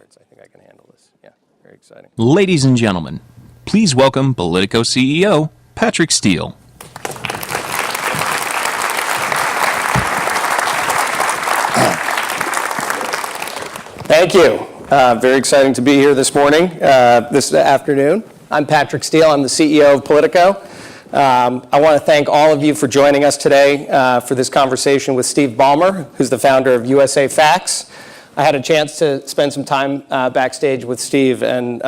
slides. I think I can handle this. Yeah, very exciting. Ladies and gentlemen, please welcome Politico CEO, Patrick Steele. Thank you. Very exciting to be here this morning, this afternoon. I'm Patrick Steele. I'm the CEO of Politico. I want to thank all of you for joining us today for this conversation with Steve Ballmer, who's the founder of USA Facts. I had a chance to spend some time backstage with Steve, and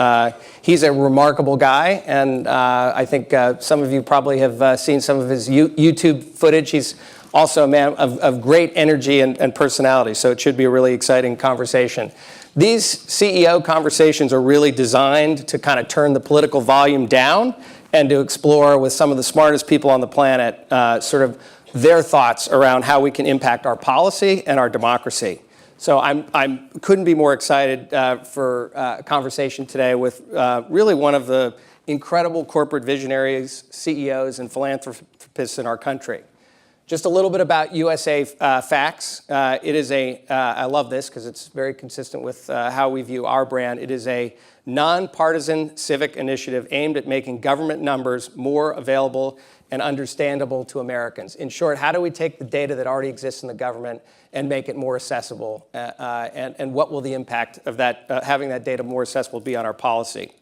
he's a remarkable guy, and I think some of you probably have seen some of his YouTube footage. He's also a man of great energy and personality, so it should be a really exciting conversation. These CEO conversations are really designed to kind of turn the political volume down and to explore with some of the smartest people on the planet sort of their thoughts around how we can impact our policy and our democracy. So I couldn't be more excited for a conversation today with really one of the incredible corporate visionaries, CEOs, and philanthropists in our country. Just a little bit about USA Facts. It is I love this because it's very consistent with how we view our brand. It is a nonpartisan civic initiative aimed at making government numbers more available and understandable to Americans. In short, how do we take the data that already exists in the government and make it more accessible? And what will the impact of that, having that data more accessible be on our policy?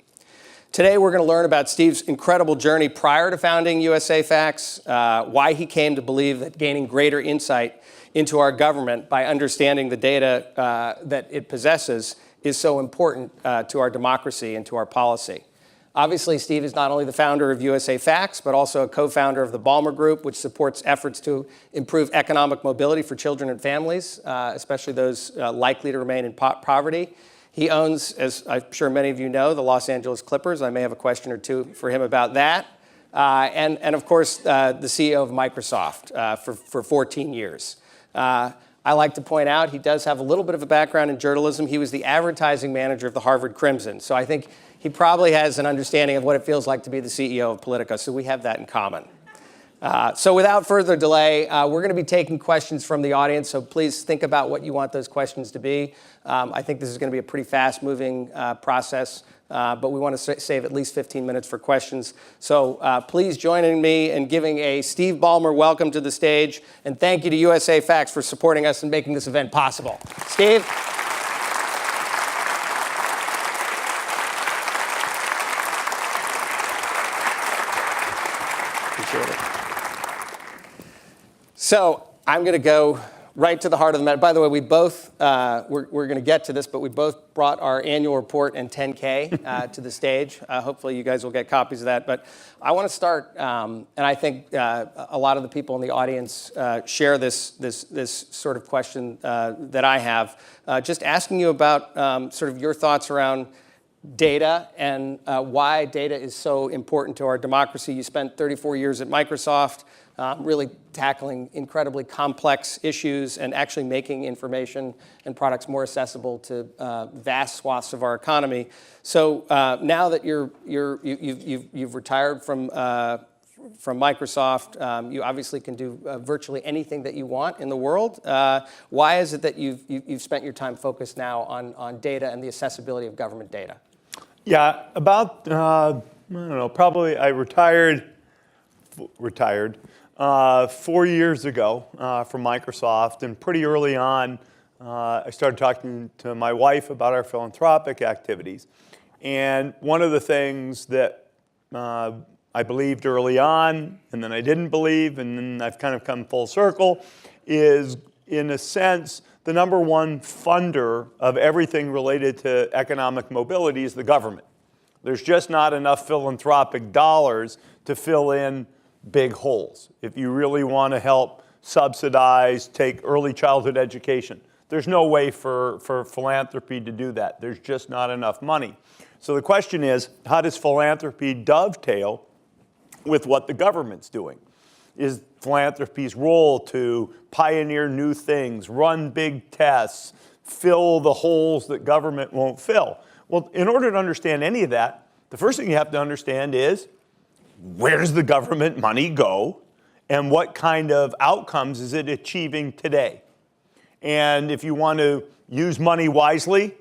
Today, we're going to learn about Steve's incredible journey prior to founding USA Facts, why he came to believe that gaining greater insight into our government by understanding the data that it possesses is so important to our democracy and to our policy. Obviously, Steve is not only the founder of USA Facts, but also a co-founder of the Ballmer Group, which supports efforts to improve economic mobility for children and families, especially those likely to remain in poverty. He owns, as I'm sure many of you know, the Los Angeles Clippers. I may have a question or two for him about that. And of course, the CEO of Microsoft for 14 years. I like to point out he does have a little bit of a background in journalism. He was the advertising manager of the Harvard Crimson. So I think he probably has an understanding of what it feels like to be the CEO of Politico. So we have that in common. So without further delay, we're going to be taking questions from the audience. So please think about what you want those questions to be. I think this is going to be a pretty fast-moving process, but we want to save at least 15 minutes for questions. So please join me in giving a Steve Ballmer welcome to the stage. And thank you to USA Facts for supporting us and making this event possible. Steve? Appreciate it. So I'm going to go right to the heart of the matter. By the way, we both, we're going to get to this, but we both brought our annual report and 10K to the stage. Hopefully you guys will get copies of that. But I want to start, and I think a lot of the people in the audience share this sort of question that I have. Just asking you about sort of your thoughts around data and why data is so important to our democracy. You spent 34 years at Microsoft, really tackling incredibly complex issues and actually making information and products more accessible to vast swaths of our economy. So now that you've retired from Microsoft, you obviously can do virtually anything that you want in the world. Why is it that you've spent your time focused now on data and the accessibility of government data? Yeah, about, I don't know, probably I retired 4 years ago from Microsoft, and pretty early on, I started talking to my wife about our philanthropic activities. And one of the things that I believed early on, and then I didn't believe, and then I've kind of come full circle, is, in a sense, the number one funder of everything related to economic mobility is the government. There's just not enough philanthropic dollars to fill in big holes. If you really want to help subsidize, take early childhood education, there's no way for philanthropy to do that. There's just not enough money. So the question is, how does philanthropy dovetail with what the government's doing? Is philanthropy's role to pioneer new things, run big tests, fill the holes that government won't fill? Well, in order to understand any of that, the first thing you have to understand is, where does the government money go, and what kind of outcomes is it achieving today? And if you want to use money wisely,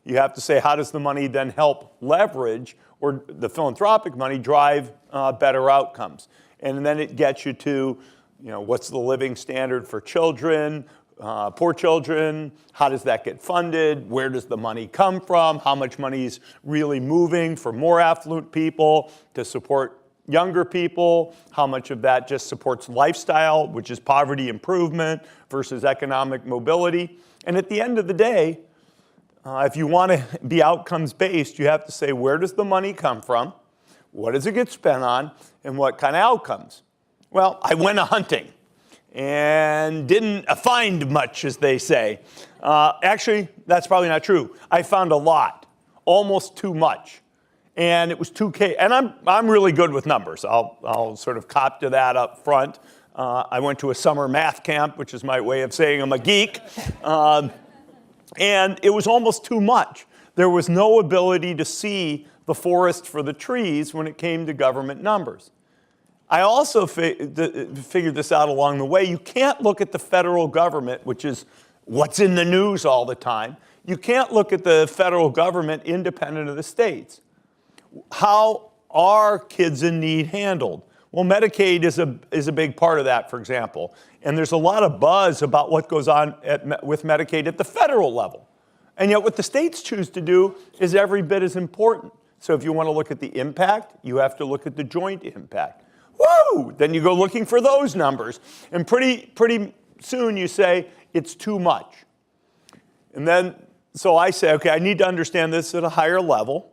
You have to say, how does the money then help leverage, or the philanthropic money drive better outcomes? And then it gets you to, what's the living standard for children, poor children? How does that get funded? Where does the money come from? How much money is really moving for more affluent people to support younger people? How much of that just supports lifestyle, which is poverty improvement, versus economic mobility? And at the end of the day, if you want to be outcomes-based, you have to say, where does the money come from? What does it get spent on? And what kind of outcomes? Well, I went a-hunting and didn't find much, as they say. Actually, that's probably not true. I found a lot, almost too much. And it was 2K. And I'm really good with numbers. I'll sort of cop to that up front. I went to a summer math camp, which is my way of saying I'm a geek. And it was almost too much. There was no ability to see the forest for the trees when it came to government numbers. I also figured this out along the way. You can't look at the federal government, which is what's in the news all the time. You can't look at the federal government independent of the states. How are kids in need handled? Well, Medicaid is a big part of that, for example. And there's a lot of buzz about what goes on with Medicaid at the federal level. And yet what the states choose to do is every bit as important. So if you want to look at the impact, you have to look at the joint impact. Woo! Then you go looking for those numbers. And pretty soon you say, it's too much. And then, so I say, okay, I need to understand this at a higher level.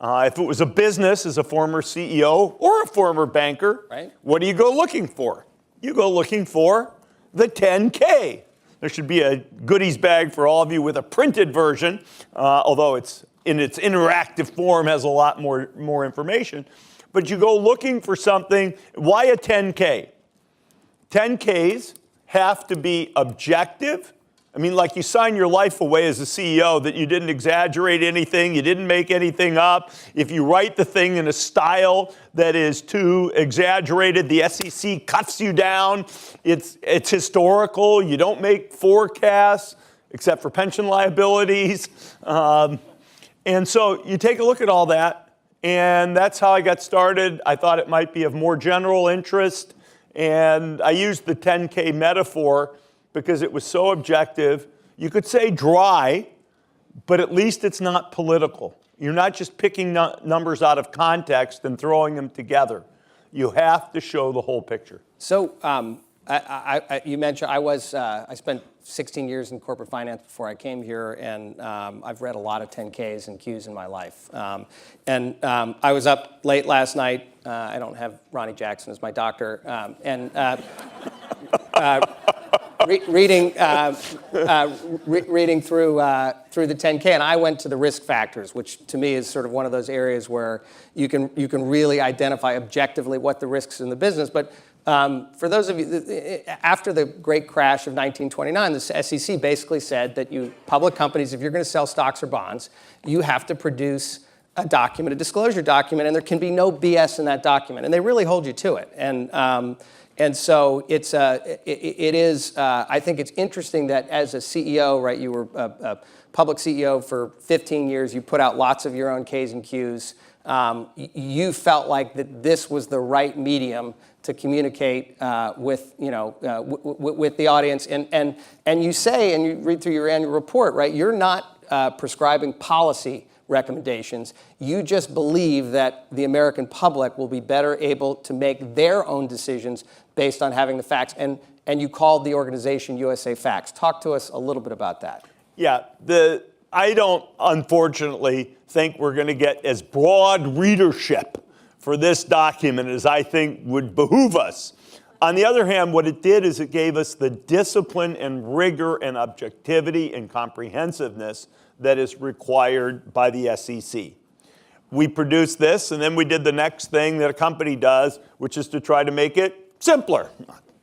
If it was a business, as a former CEO or a former banker, right, what do you go looking for? You go looking for the 10K. There should be a goodies bag for all of you with a printed version, although it's in its interactive form has a lot more information. But you go looking for something. Why a 10K? 10Ks have to be objective. I mean, like you sign your life away as a CEO that you didn't exaggerate anything, you didn't make anything up. If you write the thing in a style that is too exaggerated, the SEC cuts you down. It's historical. You don't make forecasts except for pension liabilities. And so you take a look at all that, and that's how I got started. I thought it might be of more general interest, and I used the 10K metaphor because it was so objective. You could say dry, but at least it's not political. You're not just picking numbers out of context and throwing them together. You have to show the whole picture. So you mentioned I spent 16 years in corporate finance before I came here, and I've read a lot of 10Ks and Qs in my life. I was up late last night. I don't have Ronnie Jackson as my doctor, reading through the 10K, and I went to the risk factors, which to me is sort of one of those areas where you can really identify objectively what the risks in the business. But for those of you, after the great crash of 1929, the SEC basically said that public companies, if you're going to sell stocks or bonds, you have to produce a document, a disclosure document, and there can be no BS in that document, and they really hold you to it. And so it is. I think it's interesting that as a CEO, right? You were a public CEO for 15 years. You put out lots of your own Ks and Qs. You felt like that this was the right medium to communicate with the audience. And you say, and you read through your annual report, right? You're not prescribing policy recommendations. You just believe that the American public will be better able to make their own decisions based on having the facts. And you called the organization USA Facts. Talk to us a little bit about that. Yeah, I don't, unfortunately, think we're going to get as broad readership for this document as I think would behoove us. On the other hand, what it did is it gave us the discipline and rigor and objectivity and comprehensiveness that is required by the SEC. We produced this, and then we did the next thing that a company does, which is to try to make it simpler.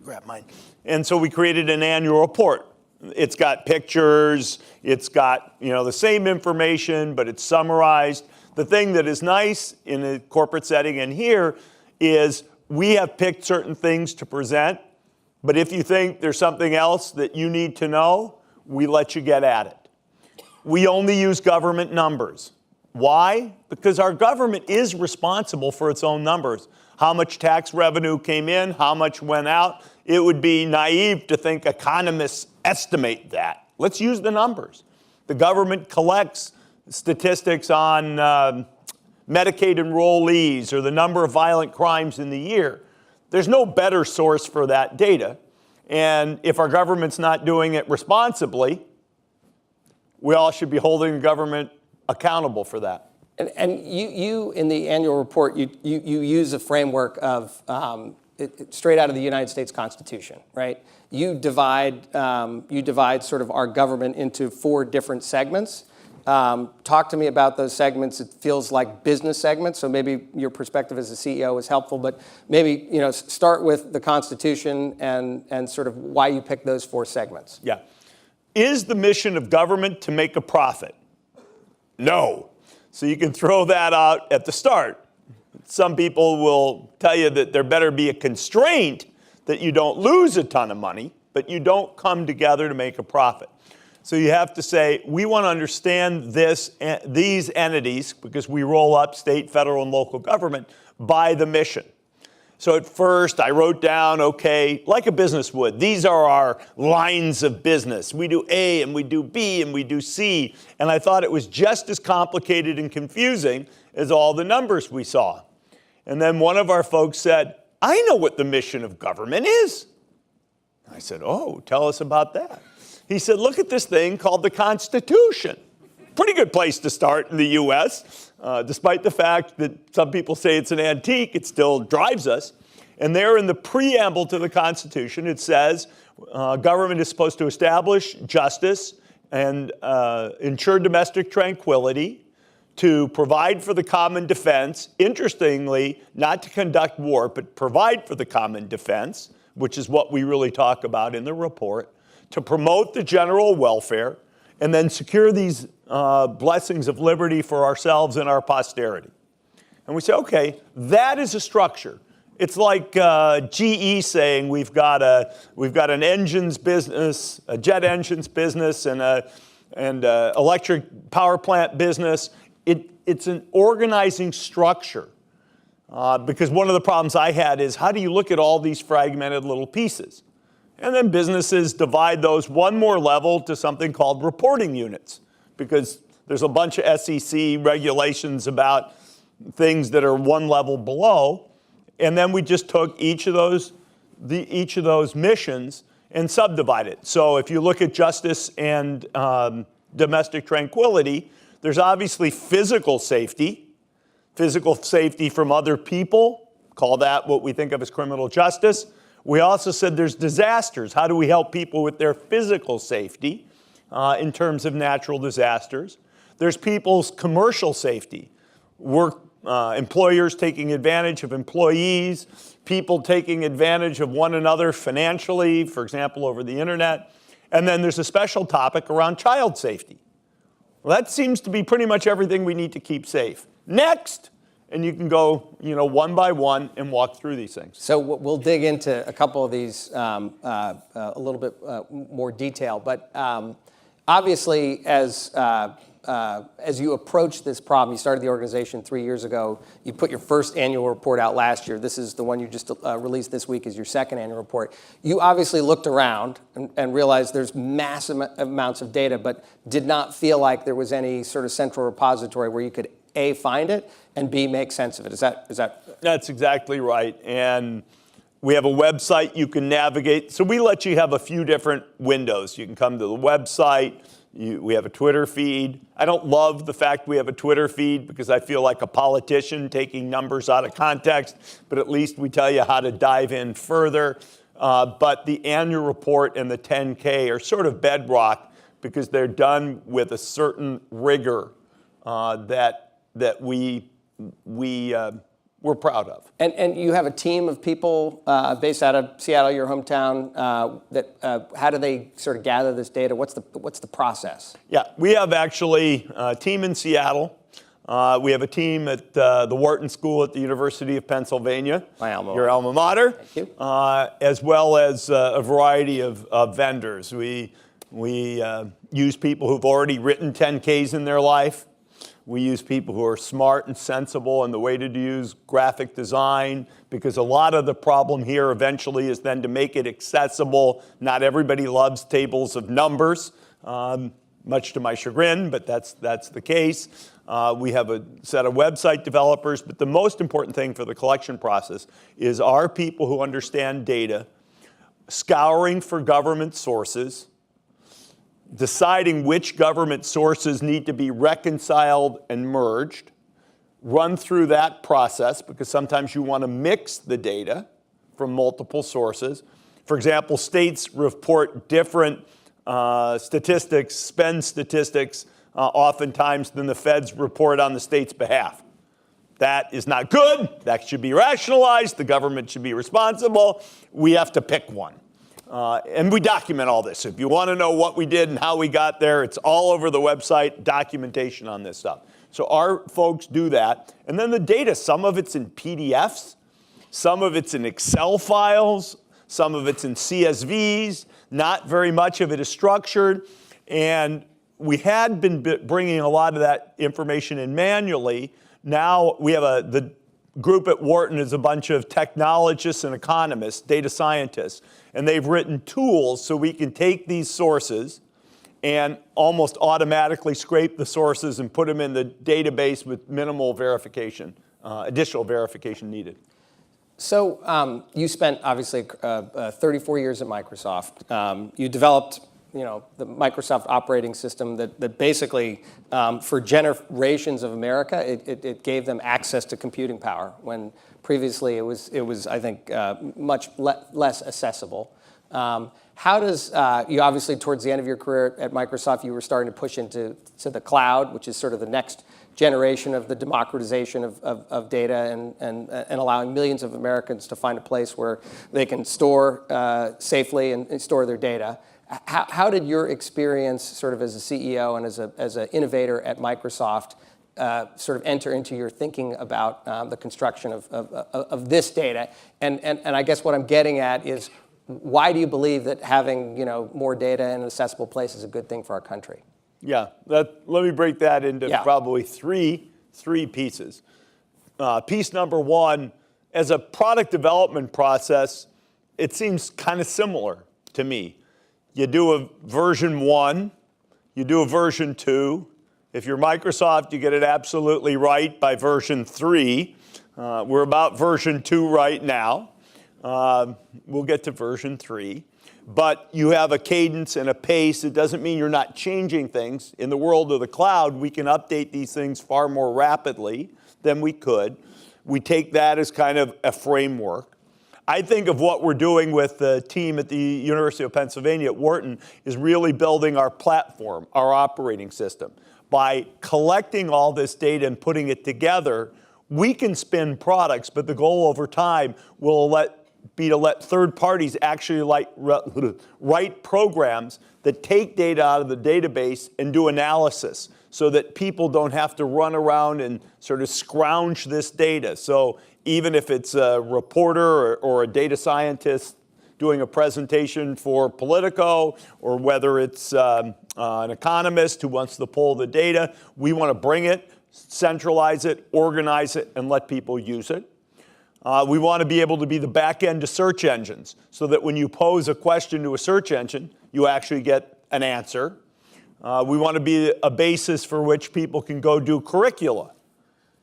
Grab mine. And so we created an annual report. It's got pictures, it's got the same information, but it's summarized. The thing that is nice in a corporate setting and here is we have picked certain things to present, but if you think there's something else that you need to know, we let you get at it. we only use government numbers. Why? Because our government is responsible for its own numbers. How much tax revenue came in, how much went out. It would be naive to think economists estimate that. Let's use the numbers. The government collects statistics on Medicaid enrollees or the number of violent crimes in the year. There's no better source for that data. And if our government's not doing it responsibly, we all should be holding the government accountable for that. And you in the annual report, you use a framework of straight out of the United States Constitution, right? You divide sort of our government into 4 different segments. Talk to me about those segments. It feels like business segments, so maybe your perspective as a CEO is helpful, but maybe start with the Constitution and sort of why you picked those 4 segments. Yeah. Is the mission of government to make a profit? No. So you can throw that out at the start. Some people will tell you that there better be a constraint that you don't lose a ton of money, but you don't come together to make a profit. So you have to say, we want to understand these entities, because we roll up state, federal, and local government, by the mission. So at first I wrote down, okay, like a business would, these are our lines of business. We do A and we do B and we do C. And I thought it was just as complicated and confusing as all the numbers we saw. And then one of our folks said, I know what the mission of government is. I said, oh, tell us about that. He said, look at this thing called the Constitution. Pretty good place to start in the U.S. Despite the fact that some people say it's an antique, it still drives us. And there in the preamble to the Constitution, it says government is supposed to establish justice and ensure domestic tranquility, to provide for the common defense, interestingly, not to conduct war, but provide for the common defense, which is what we really talk about in the report, to promote the general welfare, and then secure these blessings of liberty for ourselves and our posterity. And we say, okay, that is a structure. It's like GE saying we've got an engines business, a jet engines business, and a electric power plant business. It's an organizing structure. Because one of the problems I had is, how do you look at all these fragmented little pieces? And then businesses divide those one more level to something called reporting units, because there's a bunch of SEC regulations about things that are one level below. And then we just took each of those missions and subdivided it. So if you look at justice and domestic tranquility, there's obviously physical safety from other people, call that what we think of as criminal justice. We also said there's disasters. How do we help people with their physical safety in terms of natural disasters? There's people's commercial safety, employers taking advantage of employees, people taking advantage of one another financially, for example, over the internet. And then there's a special topic around child safety. Well, that seems to be pretty much everything we need to keep safe. Next, and you can go, one by one and walk through these things. So we'll dig into a couple of these a little bit more detail. But obviously, as you approach this problem, you started the organization 3 years ago. You put your first annual report out last year. This is the one you just released this week as your second annual report. You obviously looked around and realized there's massive amounts of data, but did not feel like there was any sort of central repository where you could A, find it, and B, make sense of it. Is that? That's exactly right. And we have a website you can navigate. So we let you have a few different windows. You can come to the website. We have a Twitter feed. I don't love the fact we have a Twitter feed because I feel like a politician taking numbers out of context, but at least we tell you how to dive in further. But the annual report and the 10K are sort of bedrock because they're done with a certain rigor that we're proud of. And you have a team of people based out of Seattle, your hometown. How do they sort of gather this data? What's the process? Yeah, we have actually a team in Seattle. We have a team at the Wharton School at the University of Pennsylvania. My alma mater. Your alma mater. Thank you. As well as a variety of vendors. We We use people who've already written 10Ks in their life. We use people who are smart and sensible in the way to use graphic design, because a lot of the problem here eventually is then to make it accessible. Not everybody loves tables of numbers, much to my chagrin, but that's the case. We have a set of website developers, but the most important thing for the collection process is our people who understand data, scouring for government sources, deciding which government sources need to be reconciled and merged, run through that process, because sometimes you want to mix the data from multiple sources. For example, states report different statistics, spend statistics, oftentimes than the feds report on the state's behalf. That is not good. That should be rationalized. The government should be responsible. We have to pick one. And we document all this. If you want to know what we did and how we got there, it's all over the website, documentation on this stuff. So our folks do that. And then the data, some of it's in PDFs, some of it's in Excel files, some of it's in CSVs. Not very much of it is structured. And we had been bringing a lot of that information in manually. Now we have the group at Wharton is a bunch of technologists and economists, data scientists, and they've written tools so we can take these sources and almost automatically scrape the sources and put them in the database with minimal verification, additional verification needed. So you spent obviously 34 years at Microsoft. You developed the Microsoft operating system that basically, for generations of America, it gave them access to computing power, when previously it was I think, much less accessible. How does, you obviously towards the end of your career at Microsoft, you were starting to push into the cloud, which is sort of the next generation of the democratization of data and allowing millions of Americans to find a place where they can store safely and store their data. How did your experience sort of as a CEO and as an innovator at Microsoft sort of enter into your thinking about the construction of this data? And I guess what I'm getting at is, why do you believe that having more data in an accessible place is a good thing for our country? Yeah, let me break that into probably three pieces. Piece number one, as a product development process, it seems kind of similar to me. You do a version 1, you do a version 2. If you're Microsoft, you get it absolutely right by version 3. We're about version 2 right now. We'll get to version 3. But you have a cadence and a pace. It doesn't mean you're not changing things. In the world of the cloud, we can update these things far more rapidly than we could. We take that as kind of a framework. I think of what we're doing with the team at the University of Pennsylvania at Wharton is really building our platform, our operating system. By collecting all this data and putting it together, we can spin products, but the goal over time will be to let third parties actually write programs that take data out of the database and do analysis, so that people don't have to run around and sort of scrounge this data. So even if it's a reporter or a data scientist doing a presentation for Politico, or whether it's an economist who wants to pull the data, we want to bring it, centralize it, organize it, and let people use it. We want to be able to be the back end to search engines, so that when you pose a question to a search engine, you actually get an answer. We want to be a basis for which people can go do curricula.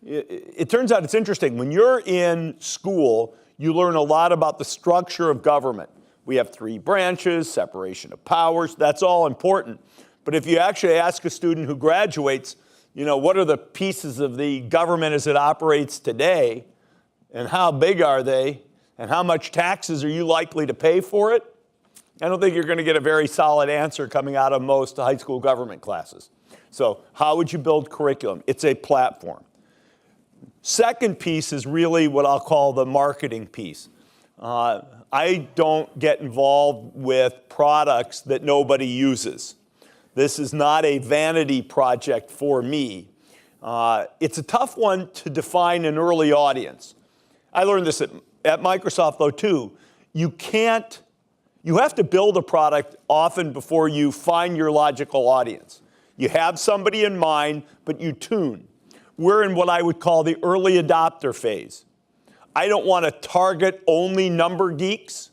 It turns out it's interesting. When you're in school, you learn a lot about the structure of government. We have 3 branches, separation of powers. That's all important. But if you actually ask a student who graduates, what are the pieces of the government as it operates today, and how big are they, and how much taxes are you likely to pay for it? I don't think you're going to get a very solid answer coming out of most high school government classes. So how would you build curriculum? It's a platform. Second piece is really what I'll call the marketing piece. I don't get involved with products that nobody uses. This is not a vanity project for me. It's a tough one to define an early audience. I learned this at Microsoft, though, too. You You have to build a product often before you find your logical audience. You have somebody in mind, but you tune. We're in what I would call the early adopter phase. I don't want to target only number geeks.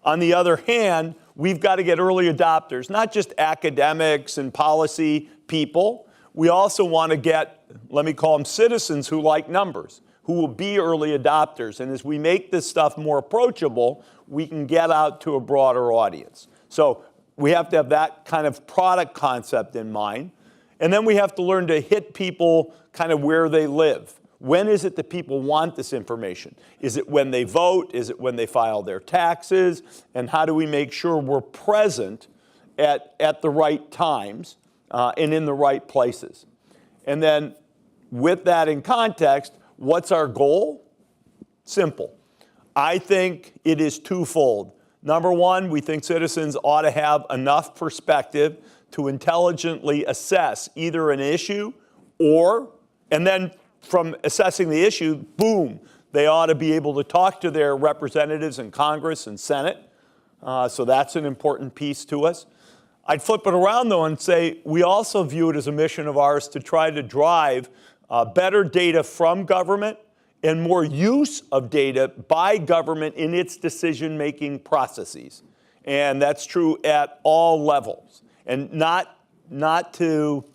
On the other hand, we've got to get early adopters, not just academics and policy people. We also want to get, let me call them citizens who like numbers, who will be early adopters. And as we make this stuff more approachable, we can get out to a broader audience. So we have to have that kind of product concept in mind. And then we have to learn to hit people kind of where they live. When is it that people want this information? Is it when they vote? Is it when they file their taxes? And how do we make sure we're present at the right times and in the right places? And then with that in context, what's our goal? Simple. I think it is twofold. Number one, we think citizens ought to have enough perspective to intelligently assess either an issue and then from assessing the issue, boom, they ought to be able to talk to their representatives in Congress and Senate. So that's an important piece to us. I'd flip it around, though, and say we also view it as a mission of ours to try to drive better data from government and more use of data by government in its decision-making processes. And that's true at all levels. And not to,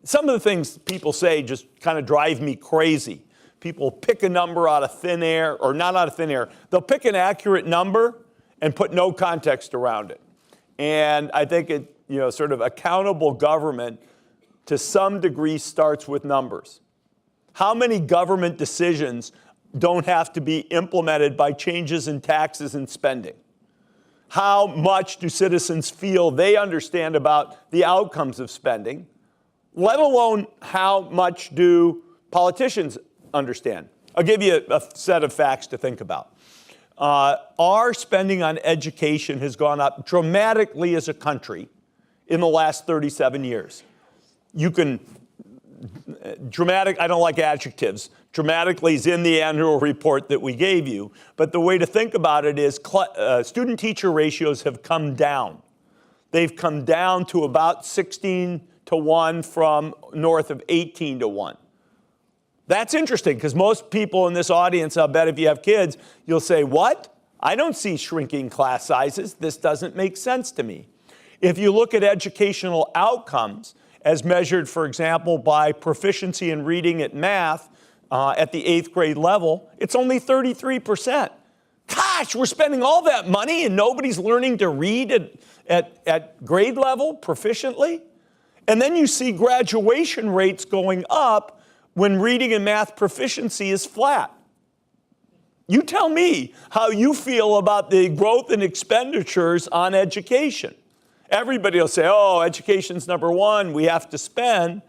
some of the things people say just kind of drive me crazy. People pick a number out of thin air, or not out of thin air. They'll pick an accurate number and put no context around it. And I think it, sort of accountable government to some degree starts with numbers. How many government decisions don't have to be implemented by changes in taxes and spending? How much do citizens feel they understand about the outcomes of spending, let alone how much do politicians understand? I'll give you a set of facts to think about. Our spending on education has gone up dramatically as a country in the last 37 years. Dramatic, I don't like adjectives. Dramatically is in the annual report that we gave you. But the way to think about it is student-teacher ratios have come down. They've come down to about 16-1 from north of 18-1. That's interesting because most people in this audience, I'll bet if you have kids, you'll say, what? I don't see shrinking class sizes. This doesn't make sense to me. If you look at educational outcomes, as measured, for example, by proficiency in reading at math at the 8th grade level, it's only 33%. Gosh, we're spending all that money and nobody's learning to read at grade level proficiently? And then you see graduation rates going up when reading and math proficiency is flat. You tell me how you feel about the growth in expenditures on education. Everybody will say, oh, education's number one, we have to spend.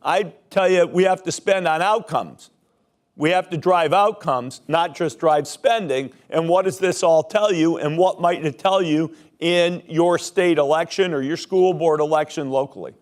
I tell you, we have to spend on outcomes. We have to drive outcomes, not just drive spending. And what does this all tell you? And what might it tell you in your state election or your school board election locally?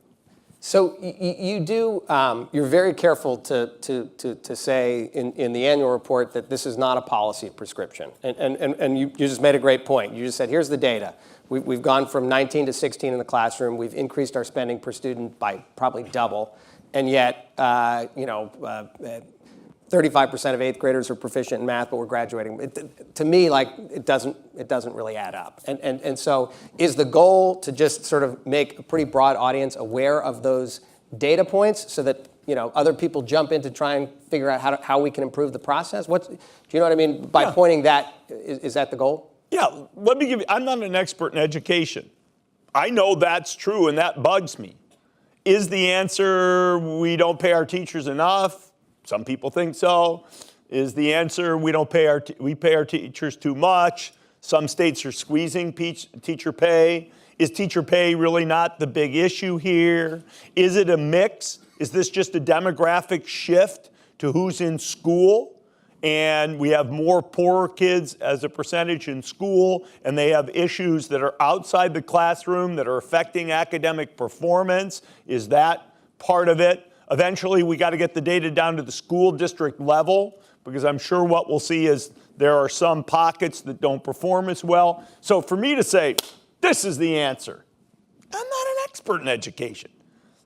So you're very careful to say in the annual report that this is not a policy prescription. And you just made a great point. You just said, here's the data. We've gone from 19 to 16 in the classroom. We've increased our spending per student by probably double. And yet, 35% of eighth graders are proficient in math, but we're graduating. To me, it doesn't really add up. And so is the goal to just sort of make a pretty broad audience aware of those data points so that other people jump in to try and figure out how we can improve the process? Do you know what I mean? By pointing that, is that the goal? Yeah, let me give you, I'm not an expert in education. I know that's true and that bugs me. Is the answer we don't pay our teachers enough? Some people think so. Is the answer we pay our teachers too much? Some states are squeezing teacher pay. Is teacher pay really not the big issue here? Is it a mix? Is this just a demographic shift to who's in school? And we have more poorer kids as a percentage in school, and they have issues that are outside the classroom that are affecting academic performance. Is that part of it? Eventually, we got to get the data down to the school district level, because I'm sure what we'll see is there are some pockets that don't perform as well. So for me to say, this is the answer, I'm not an expert in education.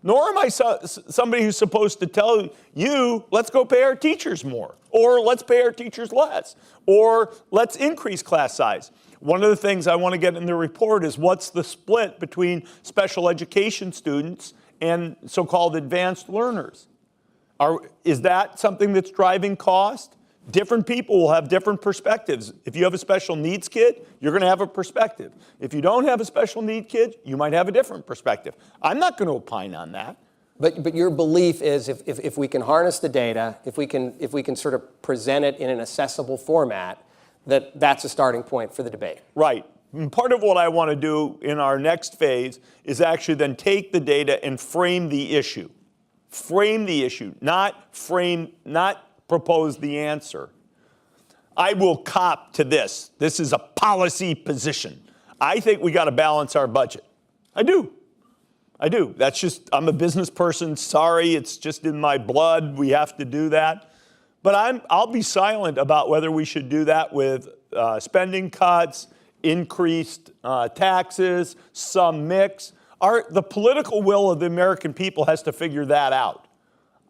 Nor am I somebody who's supposed to tell you, let's go pay our teachers more, or let's pay our teachers less, or let's increase class size. One of the things I want to get in the report is what's the split between special education students and so-called advanced learners? Is that something that's driving cost? Different people will have different perspectives. If you have a special needs kid, you're going to have a perspective. If you don't have a special need kid, you might have a different perspective. I'm not going to opine on that. But your belief is if we can harness the data, if we can sort of present it in an accessible format, that's a starting point for the debate. Right. And part of what I want to do in our next phase is actually then take the data and frame the issue. Frame the issue, not propose the answer. I will cop to this. This is a policy position. I think we got to balance our budget. I do. That's just, I'm a business person. Sorry, it's just in my blood. We have to do that. But I'll be silent about whether we should do that with spending cuts, increased taxes, some mix. The political will of the American people has to figure that out.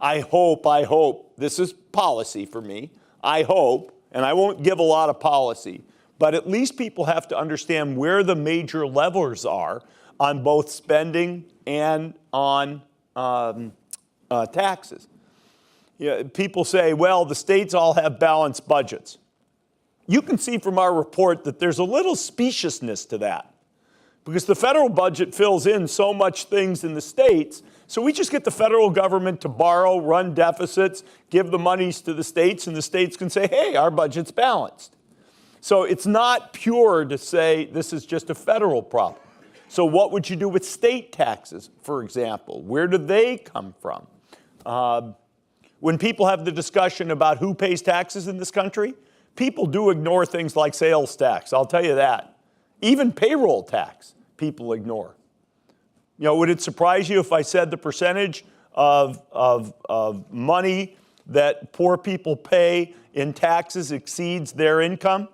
I hope, this is policy for me, I hope, and I won't give a lot of policy, but at least people have to understand where the major levers are on both spending and on taxes. People say, well, the states all have balanced budgets. You can see from our report that there's a little speciousness to that, because the federal budget fills in so much things in the states. So we just get the federal government to borrow, run deficits, give the monies to the states, and the states can say, hey, our budget's balanced. So it's not pure to say this is just a federal problem. So what would you do with state taxes, for example? Where do they come from? When people have the discussion about who pays taxes in this country, people do ignore things like sales tax, I'll tell you that. Even payroll tax, people ignore. Would it surprise you if I said the percentage of money that poor people pay in taxes exceeds their income?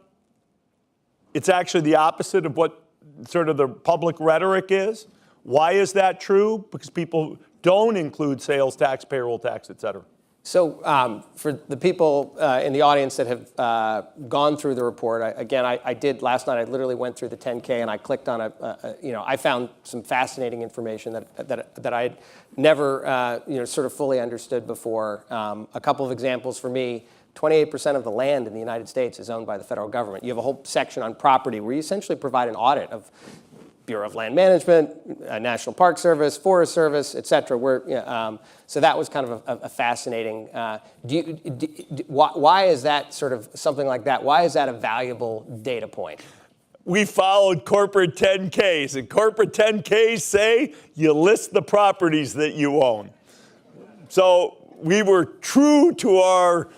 It's actually the opposite of what sort of the public rhetoric is. Why is that true? Because people don't include sales tax, payroll tax, et cetera. So for the people in the audience that have gone through the report, I did last night. I literally went through the 10K and I clicked on I found some fascinating information that I had never sort of fully understood before. A couple of examples for me. 28% of the land in the United States is owned by the federal government. You have a whole section on property where you essentially provide an audit of Bureau of Land Management, National Park Service, Forest Service, et cetera. So that was kind of a fascinating. Why is that sort of something like that? Why is that a valuable data point? We followed corporate 10Ks, and corporate 10Ks say you list the properties that you own. So we were true to our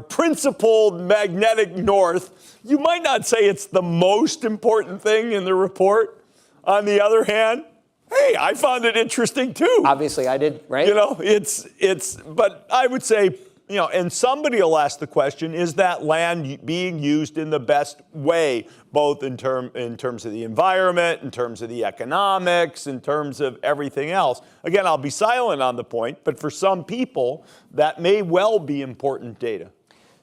principled magnetic north. You might not say it's the most important thing in the report. On the other hand, hey, I found it interesting too. Obviously I did, right? But I would say, and somebody will ask the question, is that land being used in the best way, both in terms of the environment, in terms of the economics, in terms of everything else? Again, I'll be silent on the point, but for some people, that may well be important data.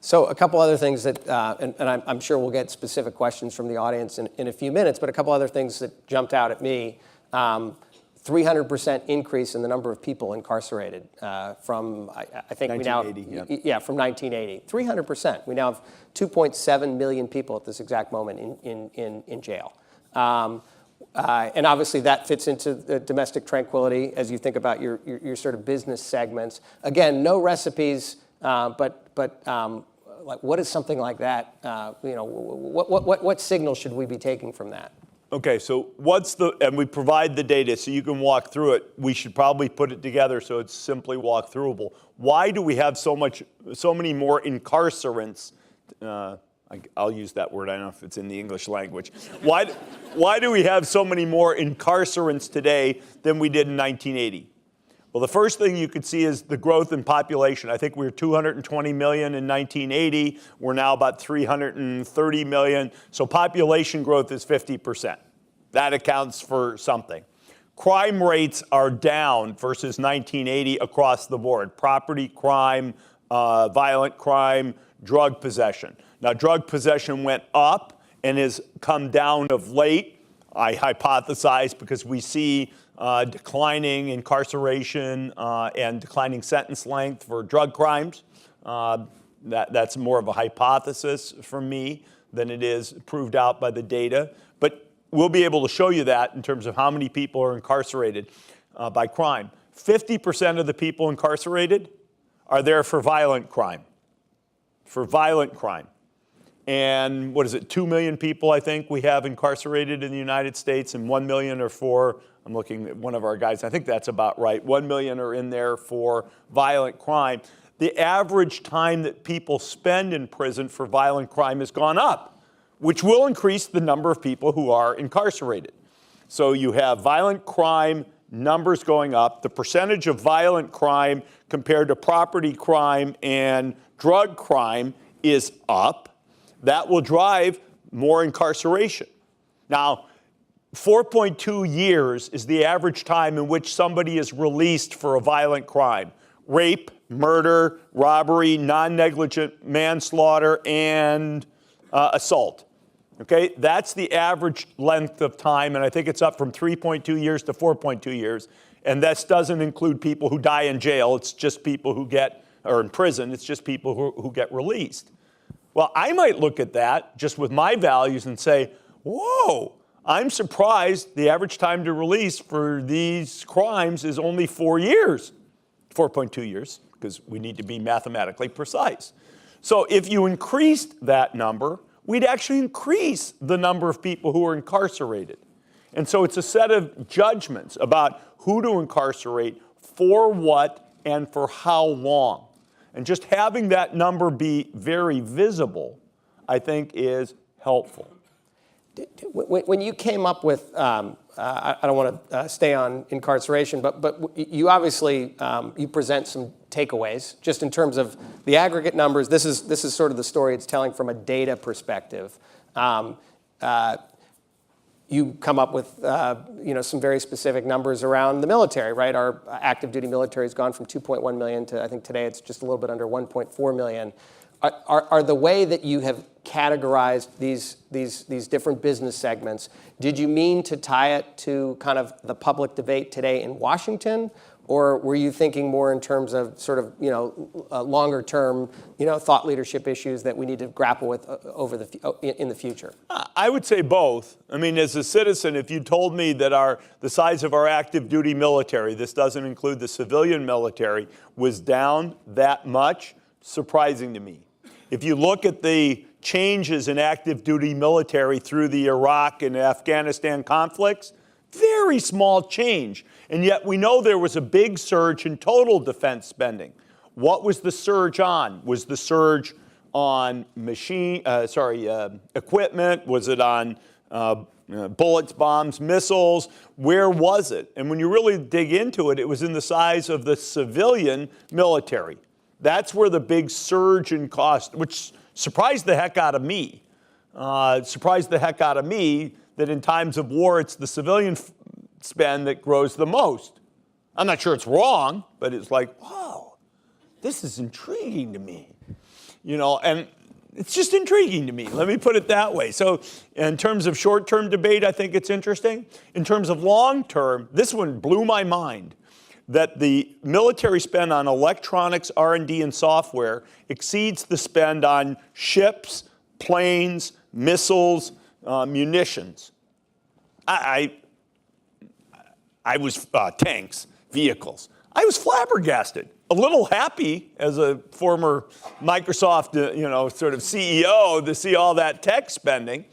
So a couple other things that, and I'm sure we'll get specific questions from the audience in a few minutes, but a couple other things that jumped out at me. 300% increase in the number of people incarcerated from, I think 1980, from 1980. 300%. We now have 2.7 million people at this exact moment in jail. And obviously that fits into the domestic tranquility as you think about your sort of business segments. Again, no recipes, but like what is something like that? What signal should we be taking from that? Okay, so and we provide the data so you can walk through it. We should probably put it together so it's simply walk throughable. Why do we have so many more incarcerants? I'll use that word. I don't know if it's in the English language. Why do we have so many more incarcerants today than we did in 1980? Well, the first thing you could see is the growth in population. I think we were 220 million in 1980. We're now about 330 million. So population growth is 50%. That accounts for something. Crime rates are down versus 1980 across the board. Property crime, violent crime, drug possession. Now, drug possession went up and has come down of late. I hypothesize because we see declining incarceration and declining sentence length for drug crimes. That's more of a hypothesis for me than it is proved out by the data. But we'll be able to show you that in terms of how many people are incarcerated by crime. 50% of the people incarcerated are there for violent crime. For violent crime. And what is it, 2 million people, I think, we have incarcerated in the United States, and 1 million are for, I'm looking at one of our guys, I think that's about right, 1 million are in there for violent crime. The average time that people spend in prison for violent crime has gone up, which will increase the number of people who are incarcerated. So you have violent crime numbers going up. The percentage of violent crime compared to property crime and drug crime is up. That will drive more incarceration. Now, 4.2 years is the average time in which somebody is released for a violent crime. Rape, murder, robbery, non-negligent manslaughter, and assault. Okay, that's the average length of time, and I think it's up from 3.2 years to 4.2 years. And this doesn't include people who die in jail. It's just people who get, or in prison, it's just people who get released. Well, I might look at that just with my values and say, whoa, I'm surprised the average time to release for these crimes is only 4 years, 4.2 years, because we need to be mathematically precise. So if you increased that number, we'd actually increase the number of people who are incarcerated. And so it's a set of judgments about who to incarcerate, for what, and for how long. And just having that number be very visible, I think, is helpful. When you came up with, I don't want to stay on incarceration, but you obviously, you present some takeaways just in terms of the aggregate numbers. This is sort of the story it's telling from a data perspective. You come up with some very specific numbers around the military, right? Our active duty military has gone from 2.1 million to, I think today it's just a little bit under 1.4 million. Are the way that you have categorized these different business segments, did you mean to tie it to kind of the public debate today in Washington? Or were you thinking more in terms of sort of, longer term, thought leadership issues that we need to grapple with in the future? I would say both. I mean, as a citizen, if you told me that the size of our active duty military, this doesn't include the civilian military, was down that much, surprising to me. If you look at the changes in active duty military through the Iraq and Afghanistan conflicts, very small change. And yet we know there was a big surge in total defense spending. What was the surge on? Was the surge on equipment? Was it on bullets, bombs, missiles? Where was it? And when you really dig into it, it was in the size of the civilian military. That's where the big surge in cost, which surprised the heck out of me. Surprised the heck out of me that in times of war, it's the civilian spend that grows the most. I'm not sure it's wrong, but it's like, wow, this is intriguing to me. And it's just intriguing to me. Let me put it that way. So in terms of short-term debate, I think it's interesting. In terms of long-term, this one blew my mind, that the military spend on electronics, R&D, and software exceeds the spend on ships, planes, missiles, munitions. I was tanks, vehicles. I was flabbergasted, a little happy as a former Microsoft, sort of CEO to see all that tech spending.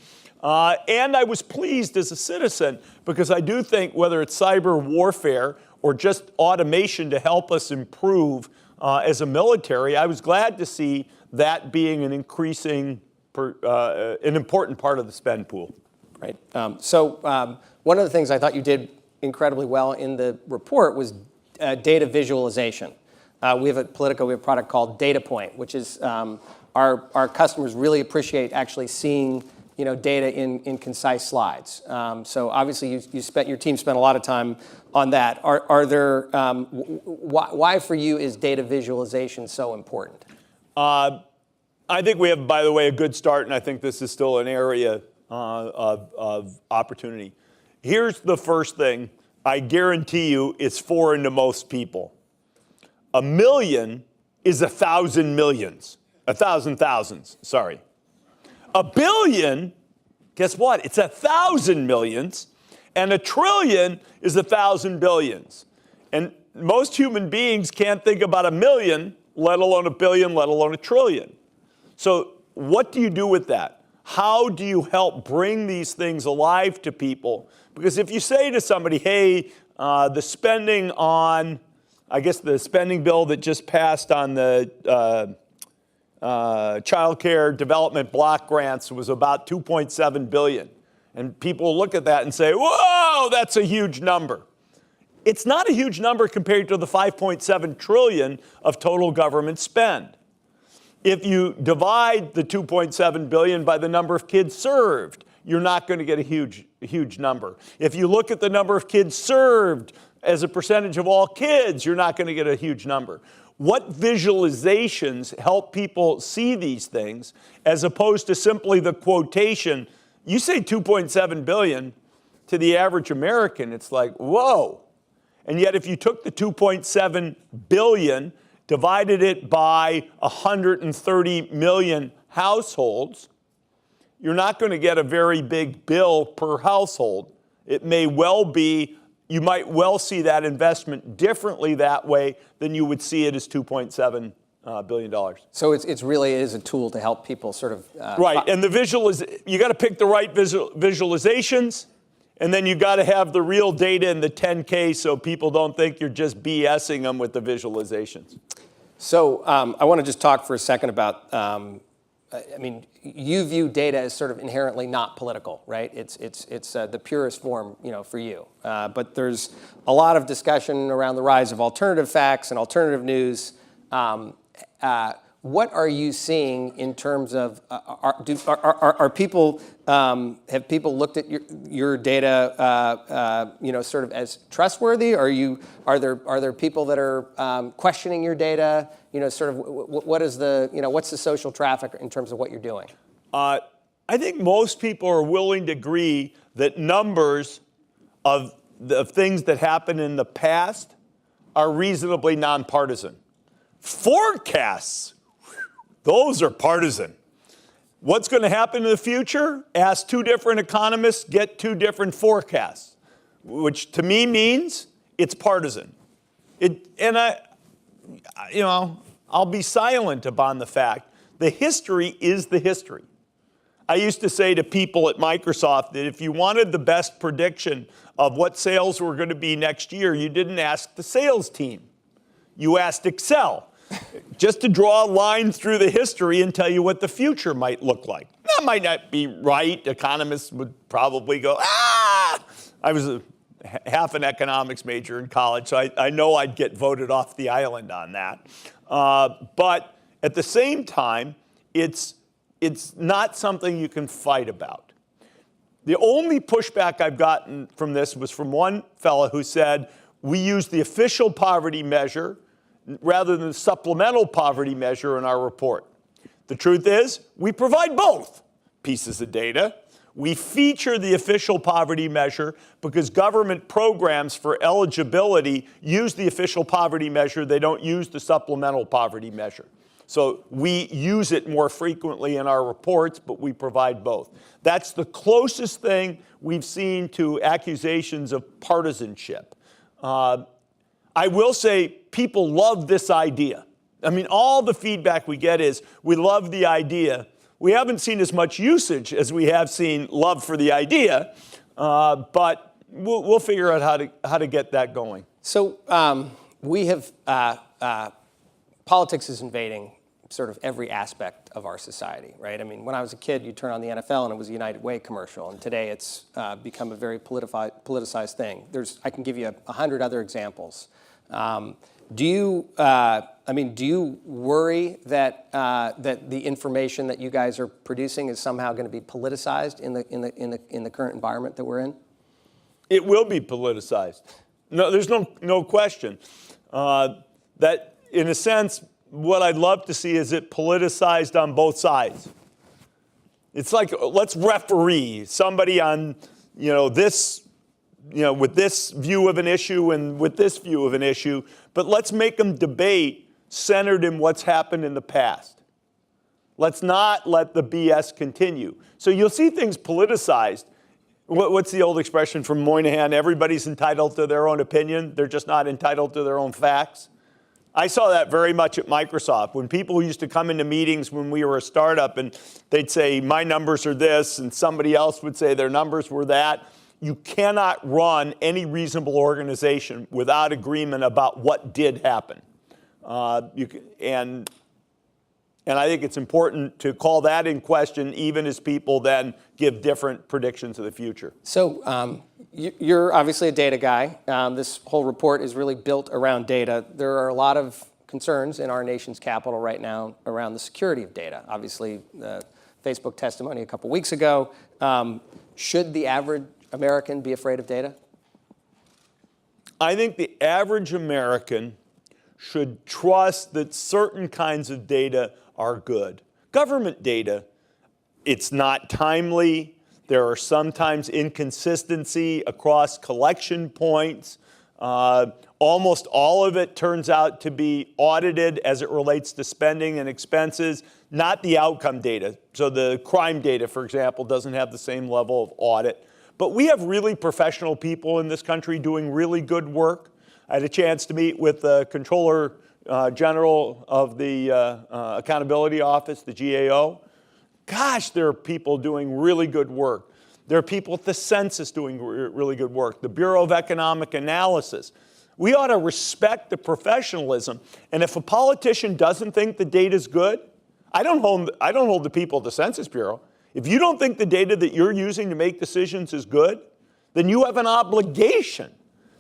And I was pleased as a citizen because I do think whether it's cyber warfare or just automation to help us improve as a military, I was glad to see that being an increasing, an important part of the spend pool. Right. So one of the things I thought you did incredibly well in the report was data visualization. We have at Politico, we have a product called DataPoint, which is our customers really appreciate actually seeing data in concise slides. So obviously your team spent a lot of time on that. Are there why for you is data visualization so important? I think we have, by the way, a good start, and I think this is still an area of opportunity. Here's the first thing. I guarantee you it's foreign to most people. 1 million is 1,000 millions. 1,000 thousands, sorry. 1 billion, guess what? It's 1,000 millions. And 1 trillion is 1,000 billions. And most human beings can't think about 1 million, let alone 1 billion, let alone 1 trillion. So what do you do with that? How do you help bring these things alive to people? Because if you say to somebody, hey, the spending on, I guess the spending bill that just passed on the child care development block grants was about $2.7 billion. And people look at that and say, whoa, that's a huge number. It's not a huge number compared to the $5.7 trillion of total government spend. If you divide the $2.7 billion by the number of kids served, you're not going to get a huge number. If you look at the number of kids served as a percentage of all kids, you're not going to get a huge number. What visualizations help people see these things as opposed to simply the quotation? You say 2.7 billion to the average American, it's like, whoa. And yet if you took the 2.7 billion, divided it by 130 million households, you're not going to get a very big bill per household. It may well be, you might well see that investment differently that way than you would see it as $2.7 billion. So it really is a tool to help people sort of... right, and the you got to pick the right visualizations, and then you got to have the real data in the 10K so people don't think you're just BSing them with the visualizations. So I want to just talk for a second about, you view data as sort of inherently not political, right? It's the purest form, for you. But there's a lot of discussion around the rise of alternative facts and alternative news. What are you seeing in terms of are people have people looked at your data sort of as trustworthy? Are there people that are questioning your data? Sort of what is what's the social traffic in terms of what you're doing? I think most people are willing to agree that numbers of the things that happened in the past are reasonably nonpartisan. Forecasts, those are partisan. What's going to happen in the future? Ask 2 different economists, get 2 different forecasts, which to me means it's partisan. I'll be silent upon the fact the history is the history. I used to say to people at Microsoft that if you wanted the best prediction of what sales were going to be next year, you didn't ask the sales team. You asked Excel. Just to draw a line through the history and tell you what the future might look like. That might not be right. Economists would probably go, ah! I was half an economics major in college, so I know I'd get voted off the island on that. But at the same time, it's not something you can fight about. The only pushback I've gotten from this was from one fellow who said, we use the official poverty measure rather than the supplemental poverty measure in our report. The truth is, we provide both pieces of data. We feature the official poverty measure because government programs for eligibility use the official poverty measure. They don't use the supplemental poverty measure. So we use it more frequently in our reports, but we provide both. That's the closest thing we've seen to accusations of partisanship. I will say people love this idea. I mean, all the feedback we get is we love the idea. We haven't seen as much usage as we have seen love for the idea, but we'll figure out how to get that going. So we have politics is invading sort of every aspect of our society, right? I mean, when I was a kid, you turn on the NFL and it was a United Way commercial, and today it's become a very politicized thing. I can give you 100 other examples. Do you worry that that the information that you guys are producing is somehow going to be politicized in the current environment that we're in? It will be politicized. No, there's no question. That, in a sense, what I'd love to see is it politicized on both sides. It's like, let's referee somebody on, this, with this view of an issue and with this view of an issue, but let's make them debate centered in what's happened in the past. Let's not let the BS continue. So you'll see things politicized. What's the old expression from Moynihan? Everybody's entitled to their own opinion. They're just not entitled to their own facts. I saw that very much at Microsoft. When people used to come into meetings when we were a startup and they'd say, my numbers are this, and somebody else would say their numbers were that. You cannot run any reasonable organization without agreement about what did happen. And I think it's important to call that in question, even as people then give different predictions of the future. So you're obviously a data guy. This whole report is really built around data. There are a lot of concerns in our nation's capital right now around the security of data. Obviously, the Facebook testimony a couple weeks ago. Should the average American be afraid of data? I think the average American should trust that certain kinds of data are good. Government data, it's not timely. There are sometimes inconsistency across collection points. Almost all of it turns out to be audited as it relates to spending and expenses, not the outcome data. So the crime data, for example, doesn't have the same level of audit. But we have really professional people in this country doing really good work. I had a chance to meet with the Comptroller General of the Accountability Office, the GAO. Gosh, there are people doing really good work. There are people at the Census doing really good work, the Bureau of Economic Analysis. We ought to respect the professionalism. And if a politician doesn't think the data's good, I don't hold the people at the Census Bureau. If you don't think the data that you're using to make decisions is good, then you have an obligation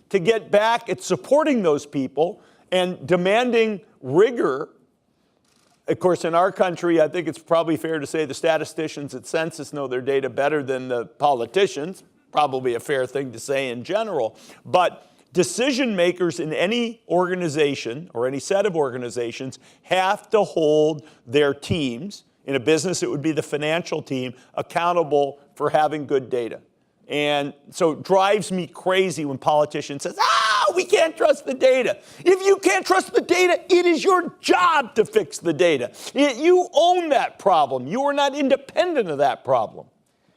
to get back at supporting those people and demanding rigor. Of course, in our country, I think it's probably fair to say the statisticians at Census know their data better than the politicians. Probably a fair thing to say in general. But decision makers in any organization or any set of organizations have to hold their teams, in a business it would be the financial team, accountable for having good data. And so it drives me crazy when politicians say, we can't trust the data. If you can't trust the data, it is your job to fix the data. You own that problem. You are not independent of that problem.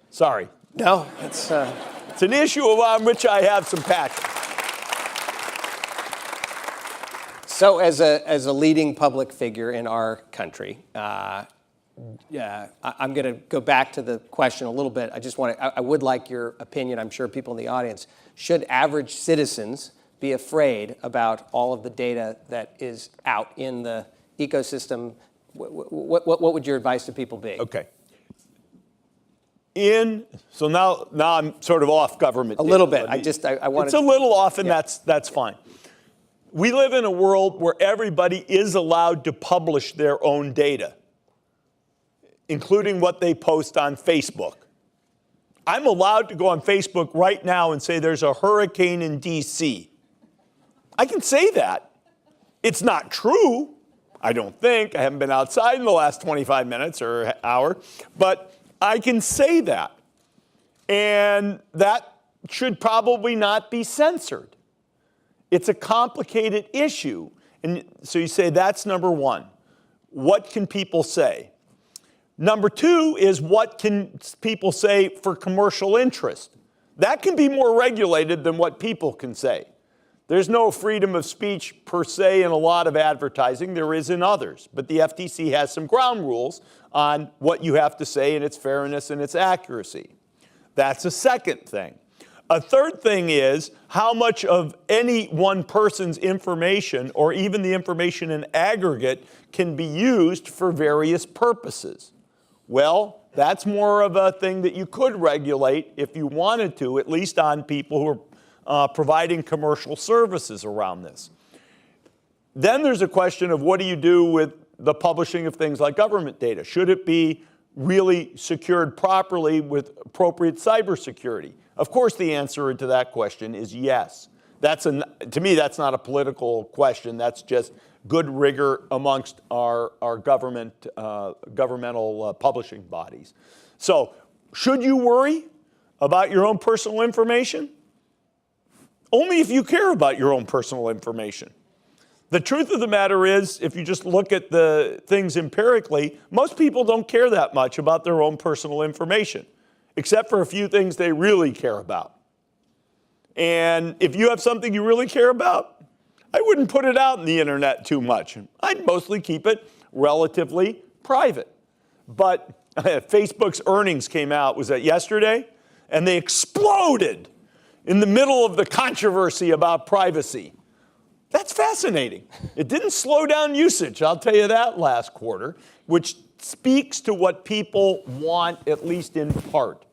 Sorry. No, it's an issue on which I have some passion. So as a leading public figure in our country, I'm going to go back to the question a little bit. I would like your opinion. I'm sure people in the audience. Should average citizens be afraid about all of the data that is out in the ecosystem? What would your advice to people be? Okay. So now I'm sort of off government. A little bit. I want. It's a little off, and that's fine. We live in a world where everybody is allowed to publish their own data, including what they post on Facebook. I'm allowed to go on Facebook right now and say there's a hurricane in D.C. I can say that. It's not true, I don't think. I haven't been outside in the last 25 minutes or hour, but I can say that. And that should probably not be censored. It's a complicated issue. And so you say that's number one. What can people say? Number two is what can people say for commercial interest? That can be more regulated than what people can say. There's no freedom of speech per se in a lot of advertising. There is in others. But the FTC has some ground rules on what you have to say and its fairness and its accuracy. That's a second thing. A third thing is how much of any one person's information or even the information in aggregate can be used for various purposes. Well, that's more of a thing that you could regulate if you wanted to, at least on people who are providing commercial services around this. Then there's a question of what do you do with the publishing of things like government data? Should it be really secured properly with appropriate cybersecurity? Of course, the answer to that question is yes. To me, that's not a political question. That's just good rigor amongst our governmental publishing bodies. So, should you worry about your own personal information? Only if you care about your own personal information. The truth of the matter is, if you just look at the things empirically, most people don't care that much about their own personal information, except for a few things they really care about. And if you have something you really care about, I wouldn't put it out on the internet too much. I'd mostly keep it relatively private. But Facebook's earnings came out, was that yesterday? And they exploded in the middle of the controversy about privacy. That's fascinating. It didn't slow down usage, I'll tell you that, last quarter, which speaks to what people want, at least in part.